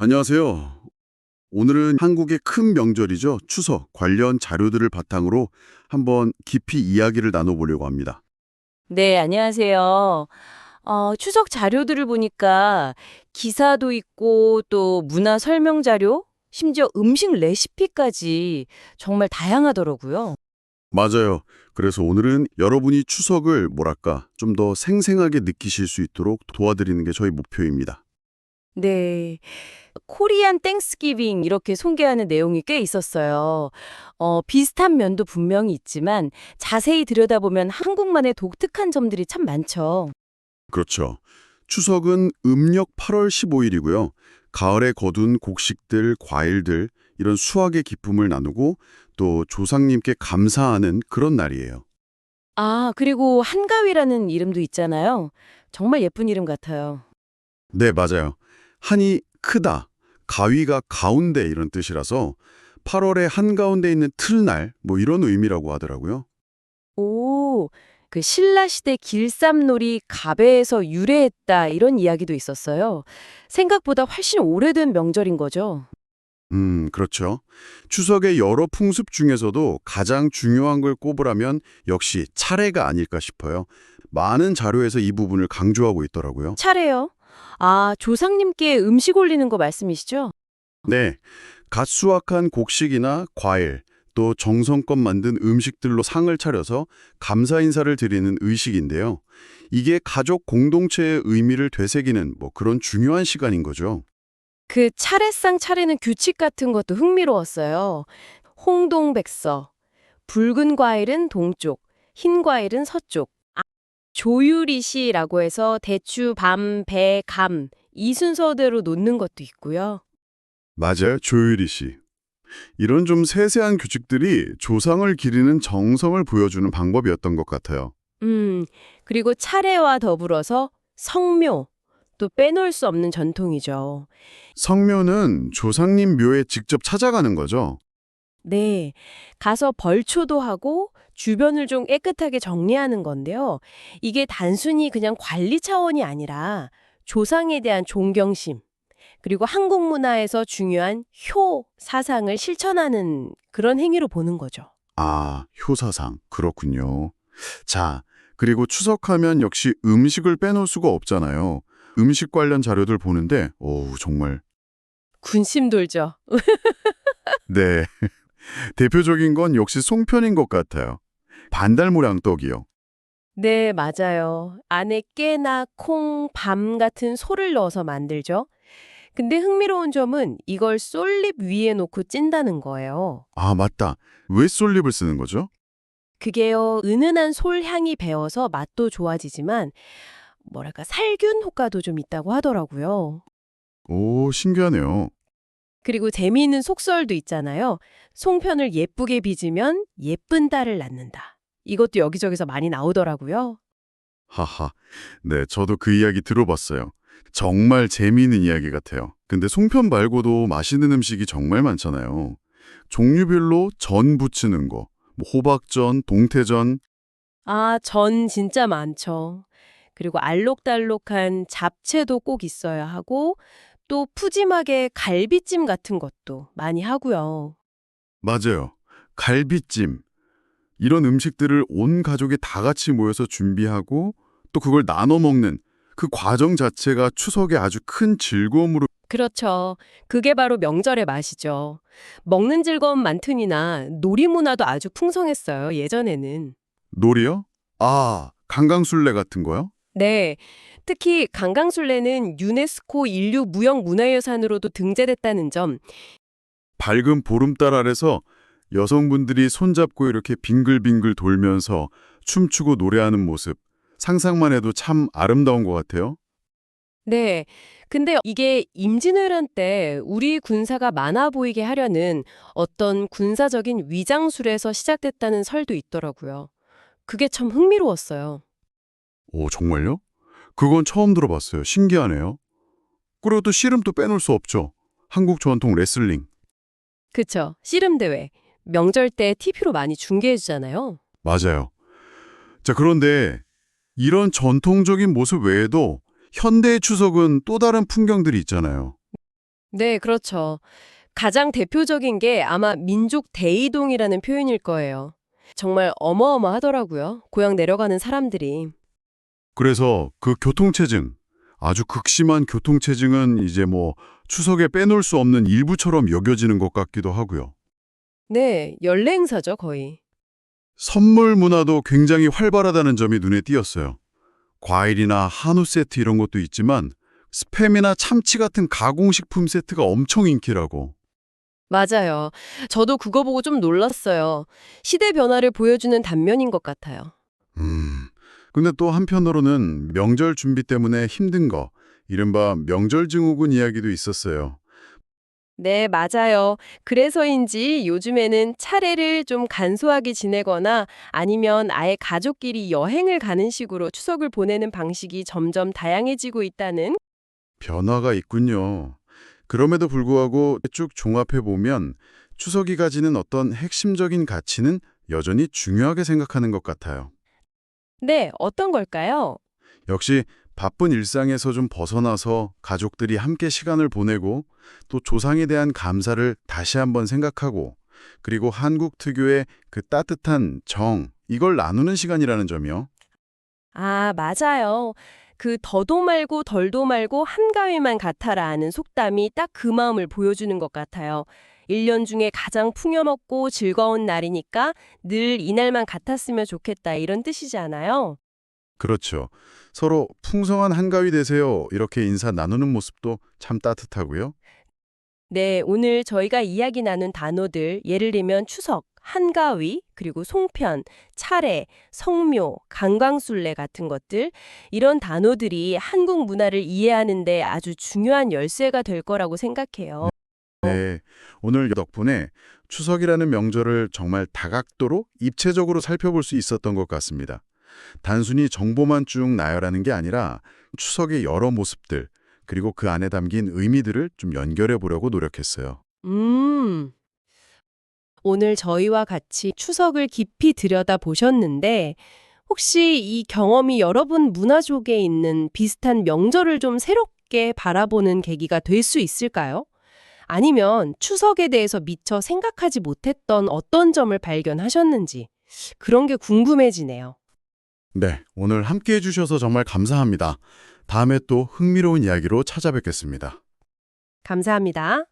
안녕하세요. 오늘은 한국의 큰 명절이죠. 추석 관련 자료들을 바탕으로 한번 깊이 이야기를 나눠보려고 합니다. 네, 안녕하세요. 추석 자료들을 보니까 기사도 있고 또 문화 설명 자료, 심지어 음식 레시피까지 정말 다양하더라고요. 맞아요. 그래서 오늘은 여러분이 추석을 좀 더 생생하게 느끼실 수 있도록 도와드리는 게 저희 목표입니다. 네. 코리안 땡스기빙 이렇게 소개하는 내용이 꽤 있었어요. 비슷한 면도 분명히 있지만 자세히 들여다보면 한국만의 독특한 점들이 참 많죠. 그렇죠. 추석은 음력 8월 15일이고요. 가을에 거둔 곡식들, 과일들, 이런 수확의 기쁨을 나누고 또 조상님께 감사하는 그런 날이에요. 아, 그리고 한가위라는 이름도 있잖아요. 정말 예쁜 이름 같아요. 네, 맞아요. 한이 크다, 가위가 가운데 이런 뜻이라서 8월에 한가운데 있는 틀날 이런 의미라고 하더라고요. 오, 그 신라시대 길쌈놀이 갑에서 유래했다 이런 이야기도 있었어요. 생각보다 훨씬 오래된 명절인 거죠. 그렇죠. 추석의 여러 풍습 중에서도 가장 중요한 걸 꼽으라면 역시 차례가 아닐까 싶어요. 많은 자료에서 이 부분을 강조하고 있더라고요. 차례요? 아, 조상님께 음식 올리는 거 말씀이시죠? 네, 갓 수확한 곡식이나 과일, 또 정성껏 만든 음식들로 상을 차려서 감사 인사를 드리는 의식인데요. 이게 가족 공동체의 의미를 되새기는 그런 중요한 시간인 거죠. 그 차례상 차리는 규칙 같은 것도 흥미로웠어요. 홍동백서, 붉은 과일은 동쪽, 흰 과일은 서쪽. 조유리시라고 해서 대추, 밤, 배, 감 이 순서대로 놓는 것도 있고요. 맞아요, 조유리 씨. 이런 좀 세세한 규칙들이 조상을 기리는 정성을 보여주는 방법이었던 것 같아요. 음, 그리고 차례와 더불어서 성묘, 또 빼놓을 수 없는 전통이죠. 성묘는 조상님 묘에 직접 찾아가는 거죠. 네, 가서 벌초도 하고 주변을 좀 깨끗하게 정리하는 건데요. 이게 단순히 그냥 관리 차원이 아니라 조상에 대한 존경심, 그리고 한국 문화에서 중요한 효 사상을 실천하는 그런 행위로 보는 거죠. 아, 효사상. 그렇군요. 자, 그리고 추석하면 역시 음식을 빼놓을 수가 없잖아요. 음식 관련 자료들 보는데, 정말. 군심 돌죠. 네. 대표적인 건 역시 송편인 것 같아요. 반달무랑 떡이요. 네, 맞아요. 안에 깨나 콩, 밤 같은 소를 넣어서 만들죠. 근데 흥미로운 점은 이걸 쏠립 위에 놓고 찐다는 거예요. 아, 맞다. 왜 솔잎을 쓰는 거죠? 그게요, 은은한 솔 향이 배어서 맛도 좋아지지만 뭐랄까 살균 효과도 좀 있다고 하더라고요. 오, 신기하네요. 그리고 재미있는 속설도 있잖아요. 송편을 예쁘게 빚으면 예쁜 딸을 낳는다. 이것도 여기저기서 많이 나오더라고요. 하하. 네, 저도 그 이야기 들어봤어요. 정말 재미있는 이야기 같아요. 근데 송편 말고도 맛있는 음식이 정말 많잖아요. 종류별로 전 부치는 거, 호박전, 동태전. 아, 전 진짜 많죠. 그리고 알록달록한 잡채도 꼭 있어야 하고 또 푸짐하게 갈비찜 같은 것도 많이 하고요. 맞아요. 갈비찜. 이런 음식들을 온 가족이 다 같이 모여서 준비하고 또 그걸 나눠 먹는 그 과정 자체가 추석의 아주 큰 즐거움으로. 그렇죠. 그게 바로 명절의 맛이죠. 먹는 즐거움 많더니나 놀이 문화도 아주 풍성했어요, 예전에는. 놀이요? 아, 강강술래 같은 거요? 네. 특히 강강술래는 유네스코 인류 무형문화유산으로도 등재됐다는 점. 밝은 보름달 아래서 여성분들이 손잡고 이렇게 빙글빙글 돌면서 춤추고 노래하는 모습, 상상만 해도 참 아름다운 것 같아요. 네. 근데 이게 임진왜란 때 우리 군사가 많아 보이게 하려는 어떤 군사적인 위장술에서 시작됐다는 설도 있더라고요. 그게 참 흥미로웠어요. 오, 정말요? 그건 처음 들어봤어요. 신기하네요. 그리고 또 씨름도 빼놓을 수 없죠. 한국 전통 레슬링. 그쵸. 씨름대회. 명절 때 TV로 많이 중계해주잖아요. 맞아요. 자, 그런데 이런 전통적인 모습 외에도 현대의 추석은 또 다른 풍경들이 있잖아요. 네, 그렇죠. 가장 대표적인 게 아마 민족 대이동이라는 표현일 거예요. 정말 어마어마하더라고요. 고향 내려가는 사람들이. 그래서 그 교통체증, 아주 극심한 교통체증은 이제 뭐 추석에 빼놓을 수 없는 일부처럼 여겨지는 것 같기도 하고요. 네, 연례 행사죠, 거의. 선물 문화도 굉장히 활발하다는 점이 눈에 띄었어요. 과일이나 한우 세트 이런 것도 있지만 스팸이나 참치 같은 가공식품 세트가 엄청 인기라고. 맞아요. 저도 그거 보고 좀 놀랐어요. 시대 변화를 보여주는 단면인 것 같아요. 음. 근데 또 한편으로는 명절 준비 때문에 힘든 거, 이른바 명절 증후군 이야기도 있었어요. 네, 맞아요. 그래서인지 요즘에는 차례를 좀 간소하게 지내거나 아니면 아예 가족끼리 여행을 가는 식으로 추석을 보내는 방식이 점점 다양해지고 있다는. 변화가 있군요. 그럼에도 불구하고 쭉 종합해 보면 추석이 가지는 어떤 핵심적인 가치는 여전히 중요하게 생각하는 것 같아요. 네, 어떤 걸까요? 역시 바쁜 일상에서 좀 벗어나서 가족들이 함께 시간을 보내고 또 조상에 대한 감사를 다시 한번 생각하고 그리고 한국 특유의 그 따뜻한 정, 이걸 나누는 시간이라는 점이요. 아, 맞아요. 그 더도 말고 덜도 말고 한가위만 같아라는 속담이 딱 그 마음을 보여주는 것 같아요. 1년 중에 가장 풍요롭고 즐거운 날이니까 늘 이날만 같았으면 좋겠다 이런 뜻이잖아요. 그렇죠. 서로 풍성한 한가위 되세요. 이렇게 인사 나누는 모습도 참 따뜻하고요. 네, 오늘 저희가 이야기 나눈 단어들, 예를 들면 추석, 한가위, 그리고 송편, 차례, 성묘, 강광술래 같은 것들, 이런 단어들이 한국 문화를 이해하는데 아주 중요한 열쇠가 될 거라고 생각해요. 네, 오늘 덕분에 추석이라는 명절을 정말 다각도로 입체적으로 살펴볼 수 있었던 것 같습니다. 단순히 정보만 쭉 나열하는 게 아니라 추석의 여러 모습들, 그리고 그 안에 담긴 의미들을 좀 연결해 보려고 노력했어요. 음, 오늘 저희와 같이 추석을 깊이 들여다 보셨는데, 혹시 이 경험이 여러분 문화족에 있는 비슷한 명절을 좀 새롭게 바라보는 계기가 될 수 있을까요? 아니면 추석에 대해서 미처 생각하지 못했던 어떤 점을 발견하셨는지 그런 게 궁금해지네요. 네, 오늘 함께 해주셔서 정말 감사합니다. 다음에 또 흥미로운 이야기로 찾아뵙겠습니다. 감사합니다.